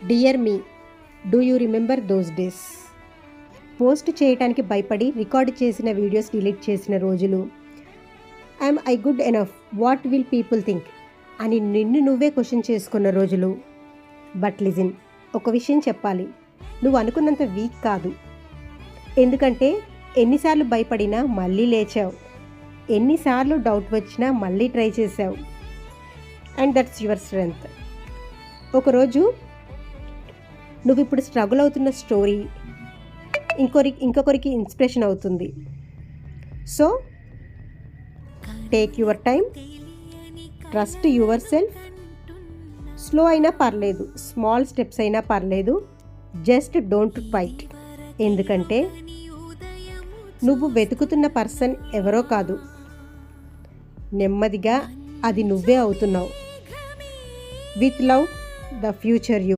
Dear me, do you remember those days? Post చేయడానికి భయపడి record చేసిన వీడియోస్ డిలీట్ చేసిన రోజులు, I'm I good enough, what will people think అని నిన్ను నువ్వే క్వశ్చన్ చేసుకున్న రోజులు. బట్ లిజన్, ఒక విషయం చెప్పాలి, నువ్వు అనుకున్నంత వీక్ కాదు. ఎందుకంటే ఎన్నిసార్లు భయపడినా మళ్ళీ లేచావు, ఎన్నిసార్లు డౌట్ వచ్చినా మళ్ళీ ట్రై చేసావు. And that's your strength. ఒకరోజు నువ్వు ఇప్పుడు స్ట్రగుల్ అవుతున్న స్టోరీ ఇంకొకరికి ఇన్స్పిరేషన్ అవుతుంది. So take your time, trust your self. Slow అయినా పర్లేదు, స్మాల్ స్టెప్స్ అయినా పర్లేదు, జస్ట్ డోంట్ ఫైట్. ఎందుకంటే నువ్వు వెతుకుతున్న పర్సన్ ఎవరో కాదు, నెమ్మదిగా అది నువ్వే అవుతున్నావు. With love, the future you.